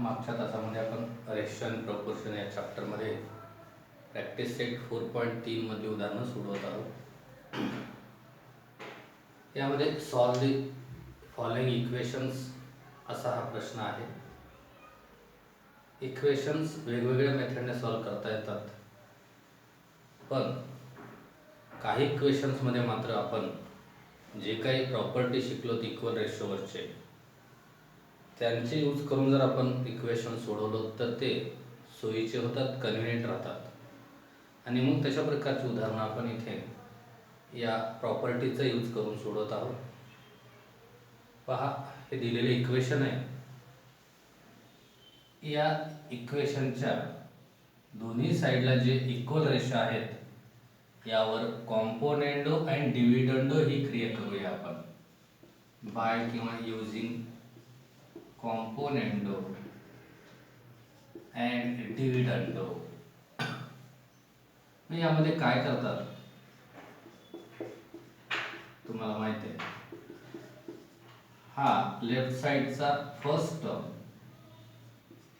मागच्या तासामध्ये आपण रेशो अँड प्रपोर्शन या चॅप्टरमध्ये प्रॅक्टिस सेट 4.3 मध्ये उदाहरणं सोडवत आहोत. यामध्ये सॉल्व द फॉलोइंग इक्वेशन्स असा हा प्रश्न आहे. इक्वेशन्स वेगवेगळ्या मेथडने सॉल्व करता येतात, पण काही इक्वेशन्समध्ये मात्र आपण जे काही प्रॉपर्टी शिकलो इक्वल रेशोवरचे त्यांचे यूज करून जर आपण इक्वेशन सोडवलं तर ते सोयीचे होतात, कन्व्हिनियंट राहतात. आणि मग तशा प्रकारची उदाहरणं आपण इथे या प्रॉपर्टीचा यूज करून सोडवत आहोत. पहा, हे दिलेले इक्वेशन आहे. या इक्वेशनच्या दोन्ही साईडला जे इक्वल रेशो आहेत यावर कॉम्पोनेंडो अँड डिव्हिडंडो ही क्रिया करूया आपण बाय किंवा युजिंग कॉम्पोनेंडो अँड डिव्हिडंडो. मी यामध्ये काय करतात तुम्हाला माहिती आहे. हा लेफ्ट साइडचा फर्स्ट टर्म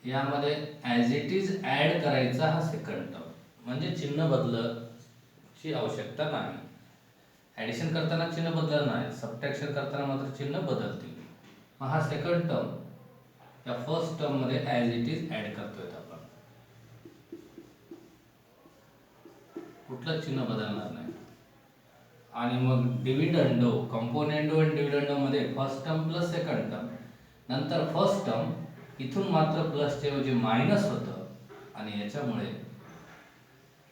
यामध्ये ॲज इट इज ॲड करायचा हा सेकंड टर्म, म्हणजे चिन्ह बदलायची आवश्यकता नाही. ॲडिशन करताना चिन्ह बदलणार नाही, सबट्रॅक्शन करताना मात्र चिन्ह बदलतील. मग हा सेकंड टर्म या फर्स्ट टर्म मध्ये ॲज इट इज ॲड करतोय आपण, कुठलं चिन्ह बदलणार नाही. आणि मग डिव्हिडंडो, कॉम्पोनेंडो आणि डिव्हिडंडो मध्ये first term plus second term, नंतर फर्स्ट टर्म इथून मात्र प्लसच्या ऐवजी मायनस होतं आणि याच्यामुळे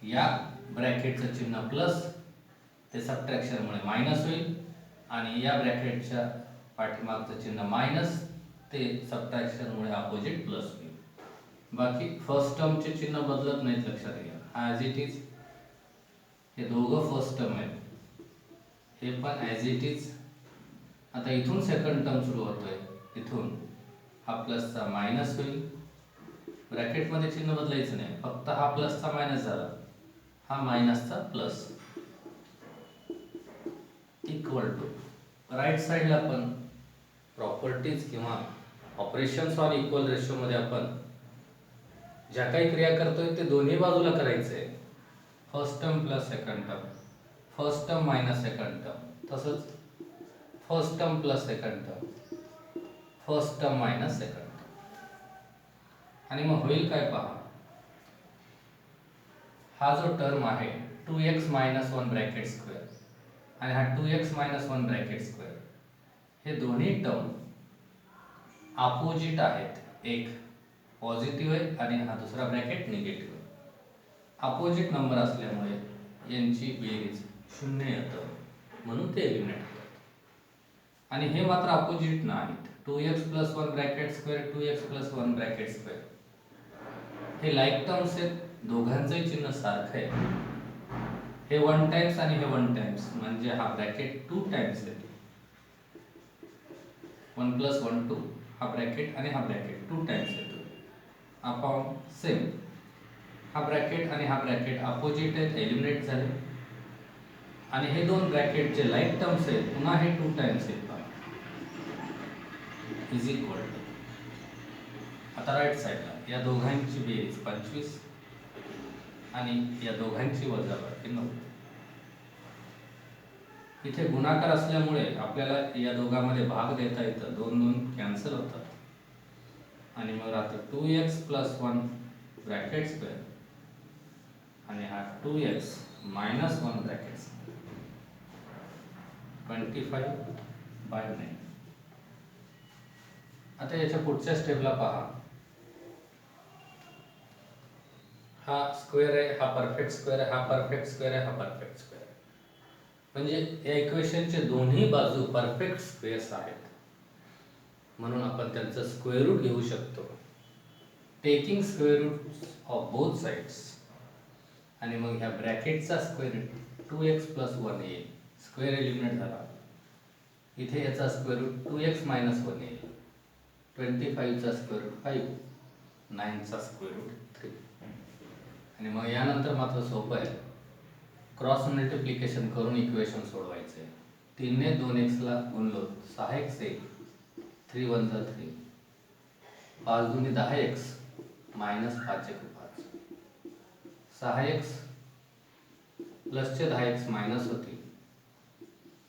या ब्रॅकेटचं चिन्ह प्लस ते सबट्रॅक्शनमुळे मायनस होईल आणि या ब्रॅकेटच्या पाठीमागचं चिन्ह मायनस ते सबट्रॅक्शनमुळे अपोजिट प्लस होईल. बाकी फर्स्ट टर्मचे चिन्ह बदलत नाहीत, लक्षात घ्या. ॲज इट इज हे दोघं फर्स्ट टर्म आहेत, हे पण ॲज इट इज. आता इथून सेकंड टर्म सुरू होतोय, इथून हा प्लसचा मायनस होईल. ब्रॅकेटमध्ये चिन्ह बदलायचं नाही, फक्त हा प्लसचा मायनस झाला, हा मायनसचा प्लस. इक्वल टू राईट साईडला आपण प्रॉपर्टीज किंवा ऑपरेशन्स ऑन इक्वल रेशोमध्ये आपण ज्या काही क्रिया करतोय ते दोन्ही बाजूला करायचं आहे. First term plus second term, first term minus second term, तसंच first term plus second term, first term minus second term. आणि मग होईल काय पहा, हा जो टर्म आहे 2x मायनस 1 ब्रॅकेट स्क्वेअर आणि हा 2x मायनस 1 ब्रॅकेट स्क्वेअर, हे दोन्ही टर्म अपोजिट आहेत. एक पॉझिटिव्ह आहे आणि हा दुसरा ब्रॅकेट निगेटिव्ह आहे. अपोजिट नंबर असल्यामुळे यांची बेरीज 0 येतं, म्हणून ते एलिमिनेट होतात. आणि हे मात्र अपोजिट नाहीत. 2x plus 1 bracket square, 2x plus 1 bracket square हे लाईक टर्म्स आहेत, दोघांचंही चिन्ह सारखं आहे. हे 1 टाइम्स आणि हे 1 टाइम्स, म्हणजे हा ब्रॅकेट 2 टाइम्स येतो. 1 प्लस 1 2, हा ब्रॅकेट आणि हा ब्रॅकेट 2 टाइम्स येतो. अपॉन सेम हा ब्रॅकेट आणि हा ब्रॅकेट अपोजिट आहेत, एलिमिनेट झाले. आणि हे दोन ब्रॅकेट जे लाईक टर्म्स आहेत, पुन्हा हे 2 टाइम्स येतात, इज इक्वल टू. आता राईट साईडला या दोघांची बेरीज 25 आणि या दोघांची वजाबाकी 9. इथे गुणाकार असल्यामुळे आपल्याला या दोघांमध्ये भाग देता येतं, 2 2 कॅन्सल होतात आणि मग राहतं 2x प्लस 1 ब्रॅकेट स्क्वेअर आणि हा 2x मायनस 1 ब्रॅकेट स्क्वेअर, 25/9. आता याच्या पुढच्या स्टेपला पहा, हा स्क्वेअर आहे, हा परफेक्ट स्क्वेअर आहे, हा परफेक्ट स्क्वेअर आहे, हा परफेक्ट स्क्वेअर आहे. म्हणजे या इक्वेशनचे दोन्ही बाजू परफेक्ट स्क्वेअर्स आहेत, म्हणून आपण त्यांचं स्क्वेअर रूट घेऊ शकतो, taking square root of both sides. आणि मग ह्या ब्रॅकेटचा स्क्वेअर रूट 2x प्लस 1 येईल, स्क्वेअर एलिमिनेट झाला. इथे याचा स्क्वेअर रूट 2x मायनस 1 येईल, 25चा स्क्वेअर रूट 5, 9चा स्क्वेअर रूट 3. आणि मग यानंतर मात्र सोपं आहे, क्रॉस मल्टिप्लिकेशन करून इक्वेशन सोडवायचं आहे. 3 ने 2x ला गुणलो 6x येईल, 3 1 जा 3, 5 दुनी 10x मायनस 5 एक 5, 6x प्लसचे 10x मायनस होतील,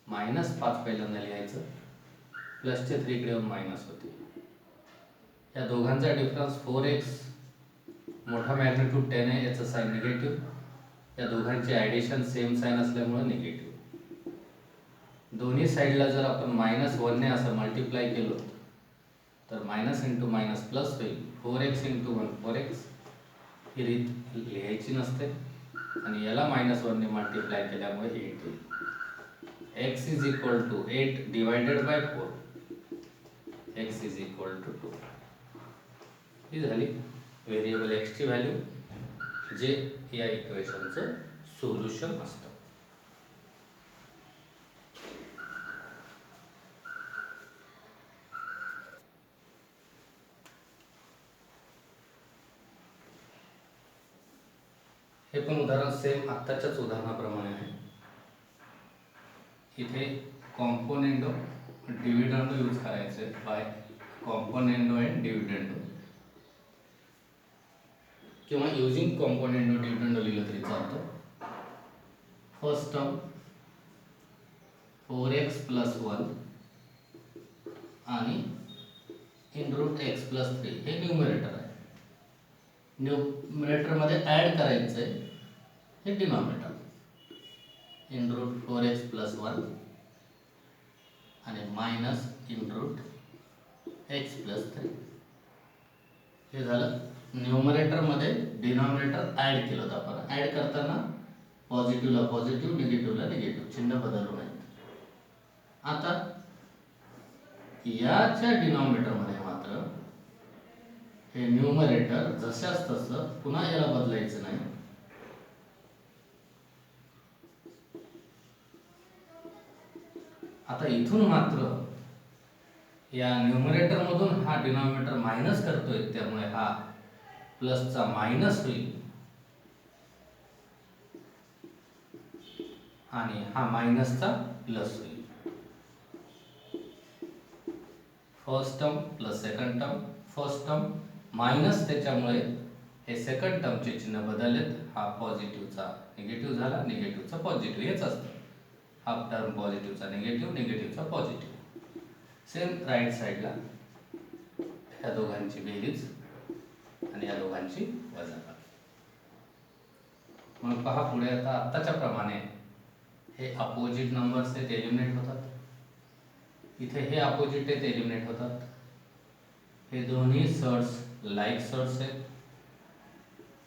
मायनस 5 पहिल्यांदा लिहायचं, प्लसचे 3 इकडे येऊन मायनस होतील. या दोघांचा डिफरन्स 4x, मोठा मॅग्निट्यूड 10 आहे, याचं साईन निगेटिव्ह. या दोघांची ॲडिशन सेम साईन असल्यामुळे निगेटिव्ह. दोन्ही साईडला जर आपण -1 ने असं मल्टिप्लाय केलं तर मायनस इंटू मायनस प्लस होईल. 4x into 1 4x. ही रीत लिहायची नसते आणि याला -1 ने मल्टिप्लाय केल्यामुळे 8 येईल. x is equal to 8 divided by 4. x is equal to 2. ही झाली व्हेरिएबल x ची व्हॅल्यू, जे या इक्वेशनचं सोल्युशन असतं. हे पण उदाहरण सेम आत्ताच्याच उदाहरणाप्रमाणे आहे. इथे कॉम्पोनेंडो डिव्हिडंडो यूज करायचे बाय कॉम्पोनेंडो अँड डिव्हिडंडो, किंवा युजिंग कॉम्पोनेंडो डिव्हिडंडो लिहिलं तरी चालतं. फर्स्ट टर्म 4x प्लस 1 आणि इन रूट x प्लस 3 हे न्यूमरेटर आहे. न्यूमरेटरमध्ये ॲड करायचं आहे हे denominator. In route 4x plus 1 आणि minus in root x plus 3. हे झालं. न्यूमरेटरमध्ये डिनॉमिनेटर ॲड केलं होतं आपण. ॲड करताना पॉझिटिव्हला पॉझिटिव्ह, निगेटिव्हला निगेटिव्ह, चिन्ह बदलू नाहीत. आता याच्या डिनॉमिनेटरमध्ये मात्र हे न्यूमरेटर जशाच तसं, पुन्हा याला बदलायचं नाही. आता इथून मात्र या न्यूमरेटरमधून हा डिनॉमिनेटर मायनस करतोय, त्यामुळे हा प्लसचा मायनस होईल आणि हा मायनसचा प्लस होईल. First term plus second term. First term minus, त्याच्यामुळे हे सेकंड टर्मचे चिन्ह बदललेत. हा पॉझिटिव्हचा निगेटिव्ह झाला, निगेटिव्हचा पॉझिटिव्ह, हेच असतं. हाफ टर्म पॉझिटिव्हचा निगेटिव्ह, निगेटिव्हचा पॉझिटिव्ह. सेम राईट साईडला ह्या दोघांची बेरीज आणि या दोघांची वजाबाकी. मग पहा पुढे, आता आत्ताच्या प्रमाणे हे अपोजिट नंबर्स आहेत, एलिमिनेट होतात. इथे हे अपोजिट आहेत, एलिमिनेट होतात. हे दोन्ही सर्ट्स लाईक सर्ट्स आहेत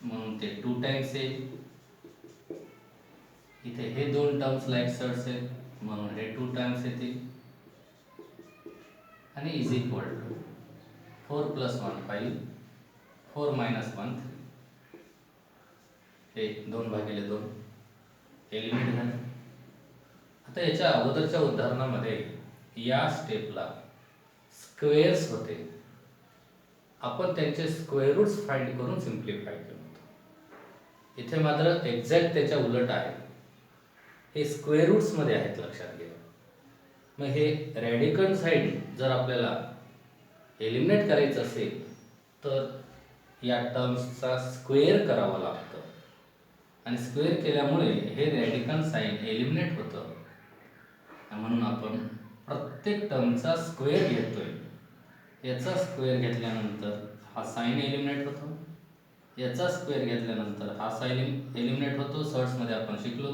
म्हणून ते 2 टाइम्स येईल. इथे हे दोन टर्म्स लाईक सर्ट्स आहेत म्हणून हे 2 टाइम्स येतील. आणि is equal to 4 plus 1 5, 4 minus 1 3. हे 2/2 एलिमिनेट झाले. आता याच्या अगोदरच्या उदाहरणामध्ये या स्टेपला स्क्वेअर्स होते, आपण त्यांचे स्क्वेअर रूट्स फाइंड करून सिम्प्लिफाय केलं होतं. इथे मात्र एक्झॅक्ट त्याच्या उलट आहे. हे स्क्वेअर रूट्समध्ये आहेत, लक्षात घ्या. मग हे रॅडिकल साईड जर आपल्याला एलिमिनेट करायचं असेल तर या टर्म्सचा स्क्वेअर करावा लागतं आणि स्क्वेअर केल्यामुळे हे रॅडिकल साईन एलिमिनेट होतं. म्हणून आपण प्रत्येक टर्मचा स्क्वेअर घेतोय. याचा स्क्वेअर घेतल्यानंतर हा साइन एलिमिनेट होतो, याचा स्क्वेअर घेतल्यानंतर हा साइन एलिमिनेट होतो. सर्ट्समध्ये आपण शिकलो.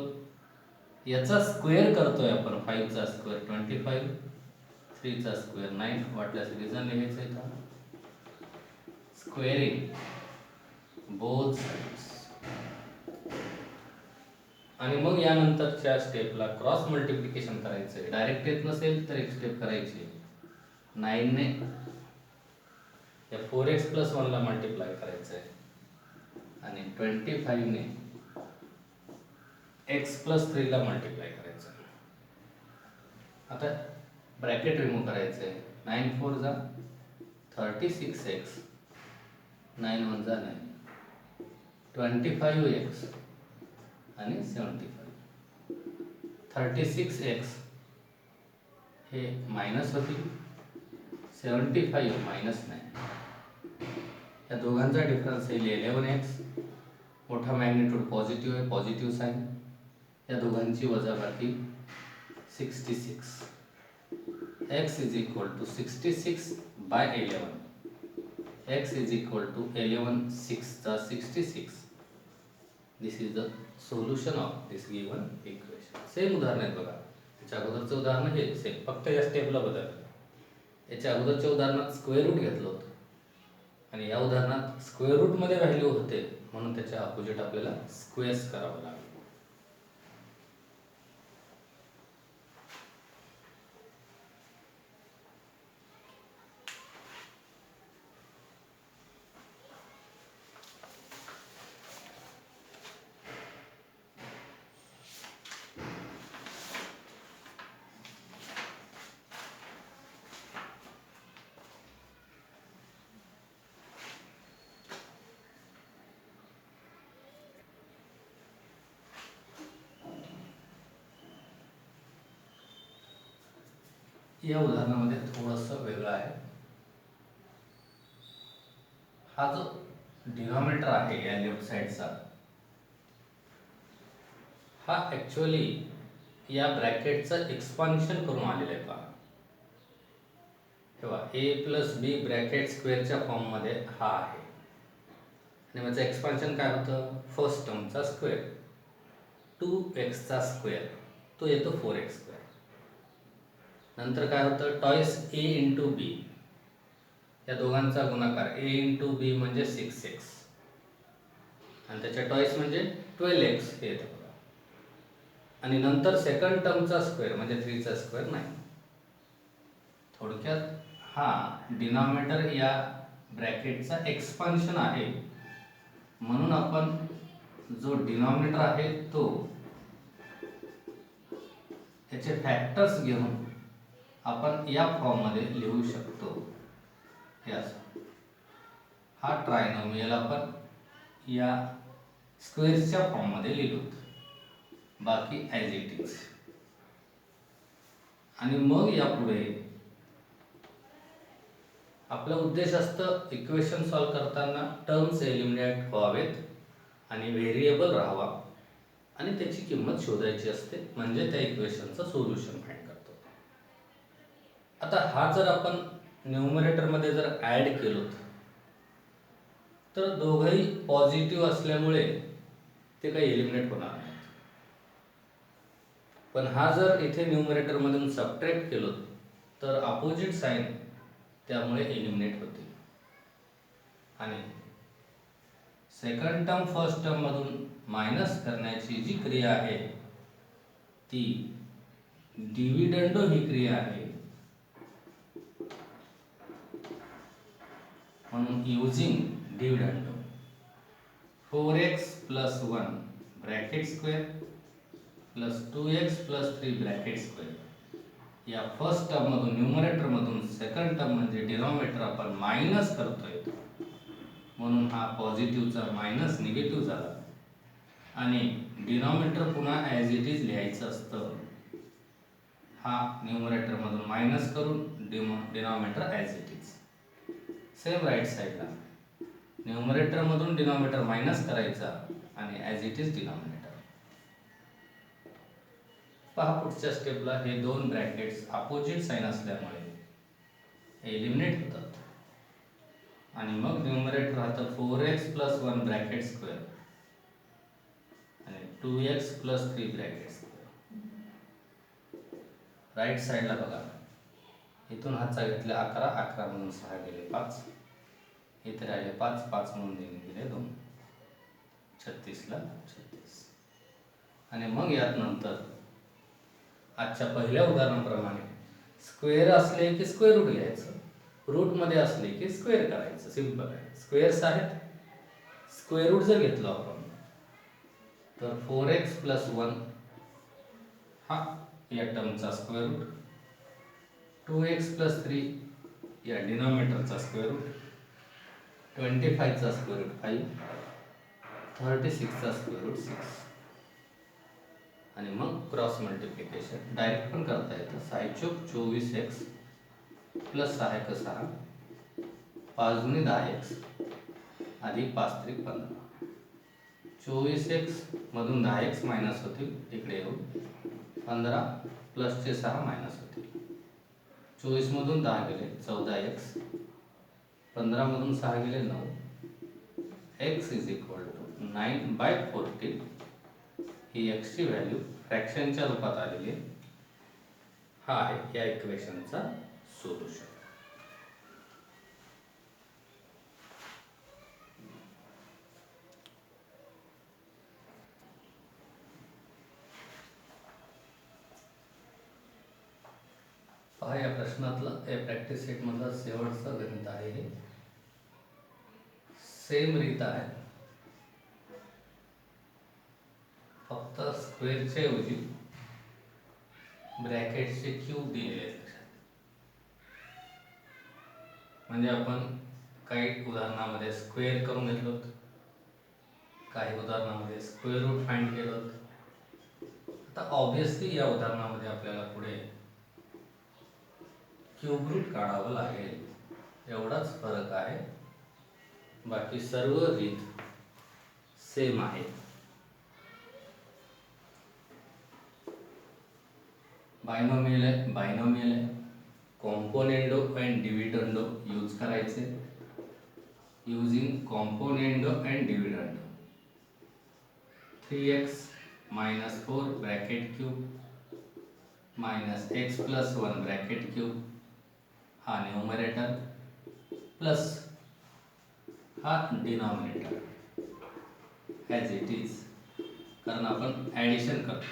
याचा स्क्वेअर करतोय आपण, 5 चा स्क्वेअर 25, 3 चा स्क्वेअर 9. वाटल्यास रिझन लिहायचं इथं. Squaring both sides. आणि मग यानंतरच्या स्टेपला क्रॉस मल्टिप्लिकेशन करायचं आहे. डायरेक्ट येत नसेल तर एक स्टेप करायची. 9 ने या 4x प्लस 1 ला मल्टिप्लाय करायचं आहे आणि 25 ने x प्लस 3 ला मल्टिप्लाय करायचं आहे. आता ब्रॅकेट रिमूव्ह करायचं आहे. 9 4 जा 36x, 9 1 जा 9, 25x आणि 75. 36x हे मायनस होतील, 75 मायनस 9. या दोघांचा डिफरन्स येईल 11x, मोठा मॅग्निट्यूड पॉझिटिव्ह आहे, पॉझिटिव्ह साईन. या दोघांची वजाबाकी 66. x is equal to 66 by 11. x is equal to 11 6 66. This is the solution of this given equation. Same उदाहरण आहेत बघा. याच्या अगोदरचं उदाहरण हे सेम, फक्त या स्टेपला बदल. याच्या अगोदरच्या उदाहरणात स्क्वेअर रूट घेतलं होतं आणि या उदाहरणात स्क्वेअर रूटमध्ये व्हॅल्यू होते म्हणून त्याच्या अपोजिट आपल्याला स्क्वेअर्स करावं लागेल. या उदाहरणामध्ये थोडंसं वेगळं आहे. हा जो डिनॉमिनेटर आहे या लेफ्ट साइडचा, हा ॲक्च्युअली या ब्रॅकेटचं एक्सपान्शन करून आलेलं आहे. पहा तेव्हा a प्लस बी ब्रॅकेट स्क्वेअरच्या फॉर्ममध्ये हा आहे आणि माझं एक्सपान्शन काय होतं, फर्स्ट टर्मचा स्क्वेअर 2x चा स्क्वेअर तो येतो 4x स्क्वेअर. नंतर काय होतं, टॉईस a इंटू बी, या दोघांचा गुणाकार a इंटू बी म्हणजे 6x आणि त्याच्या टॉईस म्हणजे 12x हे येतं बघा. आणि नंतर सेकंड टर्मचा स्क्वेअर म्हणजे 3चा स्क्वेअर नाही. थोडक्यात हा डिनॉमिनेटर या ब्रॅकेटचा एक्सपान्शन आहे म्हणून आपण जो डिनॉमिनेटर आहे तो याचे फॅक्टर्स घेऊन आपण या फॉर्ममध्ये लिहू शकतो. हे असं हा ट्रायनोमियल आपण या स्क्वेअर्सच्या फॉर्ममध्ये लिहिलो, बाकी ॲज इट इज. आणि मग यापुढे आपला उद्देश असतं इक्वेशन सॉल्व करताना टर्म्स एलिमिनेट व्हावेत आणि व्हेरिएबल राहावा आणि त्याची किंमत शोधायची असते, म्हणजे त्या इक्वेशनचं सोल्युशन फाइंड करतो. आता हा जर आपण न्यूमरेटरमध्ये जर ॲड केलो तर दोघंही पॉझिटिव्ह असल्यामुळे ते काही एलिमिनेट होणार नाही. पण हा जर इथे न्यूमरेटरमधून सबट्रॅक्ट केलो तर अपोजिट साईन त्यामुळे एलिमिनेट होते आणि सेकंड टर्म फर्स्ट टर्ममधून मायनस करण्याची जी क्रिया आहे ती डिव्हिडंडो ही क्रिया आहे. म्हणून using dividendo 4x plus 1 bracket square plus 2x plus 3 bracket square या फर्स्ट टर्ममधून न्यूमरेटरमधून सेकंड टर्म म्हणजे डिनॉमिनेटर आपण मायनस करतोय म्हणून हा पॉझिटिव्हचा मायनस निगेटिव्ह झाला आणि डिनॉमिनेटर पुन्हा ॲज इट इज लिहायचं असतं. हा न्यूमरेटरमधून मायनस करून denominator as it is. Same right साईडला न्यूमरेटरमधून डिनॉमिनेटर मायनस करायचा आणि ॲज इट इज डिनॉमिनेटर. पहा पुढच्या स्टेपला हे दोन ब्रॅकेट्स अपोजिट साइन असल्यामुळे एलिमिनेट होतात आणि मग न्यूमरेटर राहतं 4x प्लस 1 ब्रॅकेट स्क्वेअर आणि 2x plus 3 bracket square. Right साईडला बघा, इथून हातचा घेतले 11, 11 म्हणून 6 गेले 5, इथे राहिले 5, 5 म्हणून गेले 2, 36ला 36. आणि मग यात नंतर आजच्या पहिल्या उदाहरणाप्रमाणे स्क्वेअर असले की स्क्वेअर रूट घ्यायचं, रूटमध्ये असले की स्क्वेअर करायचं. सिंपल आहे. स्क्वेअर्स आहेत, स्क्वेअर रूट जर घेतलं आपण तर 4x प्लस 1 हा या टर्मचा स्क्वेअर रूट, 2x प्लस 3 या डिनॉमिनेटरचा स्क्वेअर रूट, 25चा स्क्वेअर रूट 5, 36चा स्क्वेअर रूट 6 आणि मग क्रॉस मल्टिप्लिकेशन डायरेक्ट पण करता येतं. 6 चौक 24x प्लस 6 1 6, 5 गुणे 10x अधिक 5 त्रिक 15. 24x मधून 10x मायनस होतील, इकडे येऊ. 15 प्लसचे 6 मायनस होतील. 24 मधून 10 गेले 14x, 15 मधून 6 गेले 9. x is equal to 9/14. ही x ची व्हॅल्यू फ्रॅक्शनच्या रूपात आलेली आहे. हा आहे या इक्वेशनचा सोल्युशन. पहा या प्रश्नातलं या प्रॅक्टिस सेट मधला शेवटचं गणित आहे हे. सेम रीत आहे, फक्त स्क्वेअरच्या ऐवजी ब्रॅकेटचे क्यूब दिलेले आहेत. म्हणजे आपण काही उदाहरणामध्ये स्क्वेअर करून घेतलो, काही उदाहरणामध्ये स्क्वेअर रूट फाइंड केलं. आता ऑब्विसली या उदाहरणामध्ये आपल्याला पुढे क्यूब रूट काढावं लागेल, एवढाच फरक आहे. बाकी सर्व रीत सेम आहे. बायनोमियल आहे, कॉम्पोनेंडो अँड डिव्हिडंडो यूज करायचे. Using componendo and dividendo 3x minus 4 bracket cube minus x plus 1 bracket cube, हा न्यूमरेटर प्लस हा डिनॉमिनेटर ॲज इट इज, कारण आपण ॲडिशन करतो.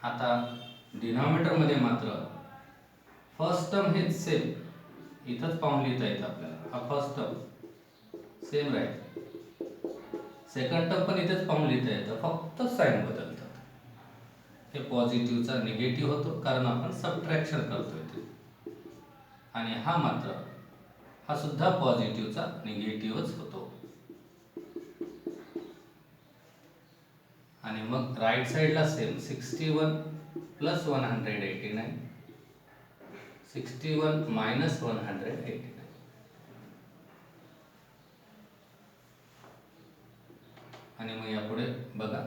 आता डिनॉमिनेटरमध्ये मात्र फर्स्ट टर्म हेच सेम, इथंच पाहून लिहिता येतं आपल्याला. हा फर्स्ट टर्म सेम राहील, सेकंड टर्म पण इथेच पाहून लिहिता येतं, फक्त साईन बदलतात. हे पॉझिटिव्हचा निगेटिव्ह होतो कारण आपण सबट्रॅक्शन करतोय ते, आणि हा मात्र हा सुद्धा पॉझिटिव्हचा निगेटिव्हच होतो. आणि मग राईट साईडला सेम 61 प्लस 189, 61 मायनस 189. आणि मग यापुढे बघा,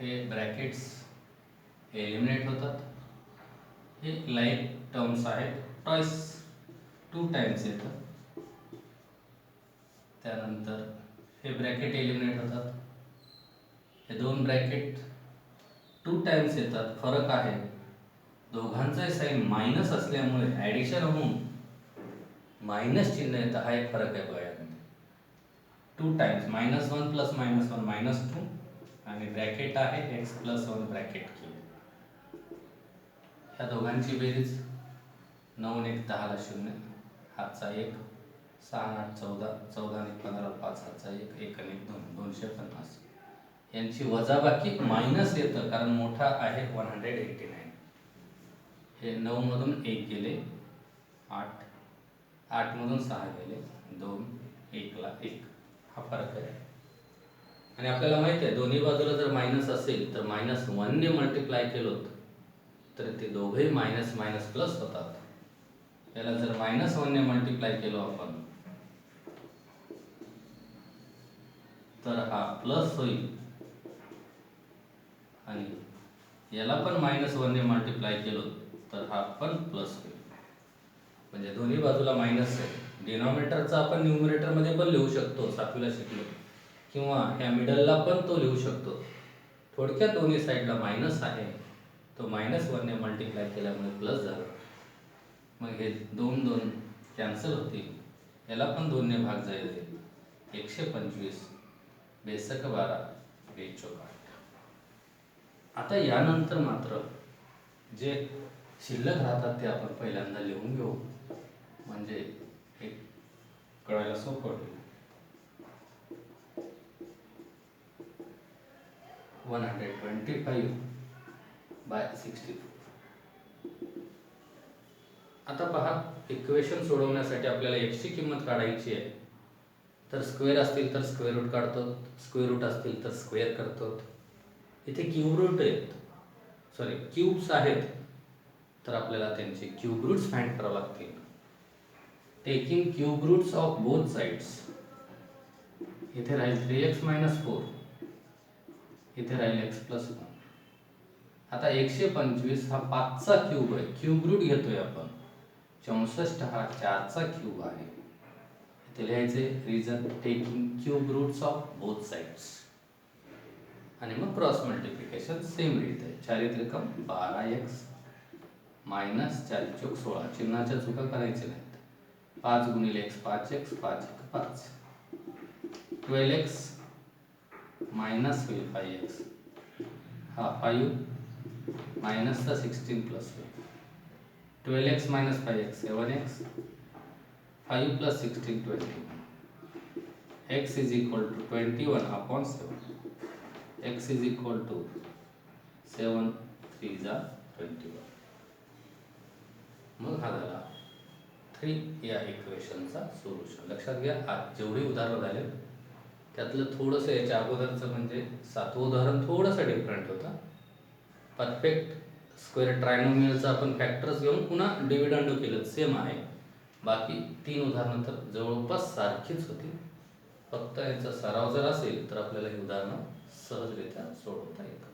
हे ब्रॅकेट्स एलिमिनेट होतात. हे लाईक टर्म्स आहेत, टॉईस 2 टाइम्स येतं. त्यानंतर हे ब्रॅकेट एलिमिनेट होतात, हे दोन ब्रॅकेट 2 टाइम्स येतात. फरक आहे, दोघांचा साईन मायनस असल्यामुळे ॲडिशन होऊन मायनस चिन्ह येतं. हा एक फरक आहे बघा यामध्ये. 2 टाइम्स -1 प्लस -1 -2, आणि ब्रॅकेट आहे x प्लस 1 ब्रॅकेट क्यूब. ह्या दोघांची बेरीज 9 1 10 ला 0, हातचा 1, 6 8 14, 14 1 15 5 हातचा 1, 1 1 2 250. यांची वजाबाकी मायनस येतं कारण मोठा आहे 189. हे 9 मधून 1 गेले 8, 8 मधून 6 गेले 2, 1 ला 1. हा फरक आहे. आणि आपल्याला माहिती आहे दोन्ही बाजूला जर मायनस असेल तर -1 ने मल्टिप्लाय केलं तर ते दोघेही मायनस मायनस प्लस होतात. याला जर -1 ने मल्टिप्लाय केलो आपण तर हा प्लस होईल, आणि याला पण -1 ने मल्टिप्लाय केलो तर हा पण प्लस होईल. म्हणजे दोन्ही बाजूला मायनस आहे. डिनॉमिनेटरचा आपण न्यूमरेटरमध्ये पण लिहू शकतो, 7वीला शिकलो, किंवा ह्या मिडलला पण तो लिहू शकतो. थोडक्यात दोन्ही साईडला मायनस आहे, तो -1 ने मल्टिप्लाय केल्यामुळे प्लस झाला. मग हे 2 2 कॅन्सल होतील, याला पण 2 ने भाग जाईल, 125 बेसक 12 बेचोक 8. आता यानंतर मात्र जे शिल्लक राहतात ते आपण पहिल्यांदा लिहून घेऊ, म्हणजे एक कळायला सोपं होईल. 125/64. आता पहा, इक्वेशन सोडवण्यासाठी आपल्याला x ची किंमत काढायची आहे. तर स्क्वेअर असतील तर स्क्वेअर रूट काढतो, स्क्वेअर रूट असतील तर स्क्वेअर करतो. इथे क्यूब रूट आहेत, सॉरी क्यूब्स आहेत, तर आपल्याला त्यांचे क्यूब रूट्स फाइंड करावे लागतील. Taking cube roots of both sides इथे राहील 3x मायनस 4, इथे राहील x प्लस 1. आता 125 हा 5चा क्यूब आहे, क्यूब रूट घेतोय आपण. 64 हा 4चा क्यूब आहे. इथे लिहायचे reason taking cube roots of both sides. आणि मग क्रॉस मल्टिप्लिकेशन सेम रीत आहे. 4 त्रिकम 12x मायनस 4 चौक 16. चिन्हाच्या चुका करायच्या नाहीत. 5 गुणिले x 5x 5 5. 12x मायनस होईल 5x हा 5 मायनस चा 16 प्लस होईल. 12x minus 5x 7x 5 plus 16 21. x is equal to 21 upon 7. x is equal to 7 3 जा 21. मग हा झाला 3 या इक्वेशनचा सोल्युशन. लक्षात घ्या, आज जेवढी उदाहरणं झाले त्यातलं थोडंसं याच्या अगोदरचं म्हणजे 7वं उदाहरण थोडंसं डिफरंट होतं. परफेक्ट स्क्वेअर ट्रायनोमियलचं आपण फॅक्टर्स घेऊन पुन्हा डिव्हिडंड केलं, सेम आहे. बाकी 3 उदाहरणं तर जवळपास सारखीच होती. फक्त याचा सराव जर असेल तर आपल्याला ही उदाहरणं सहजरित्या सोडवता येतात.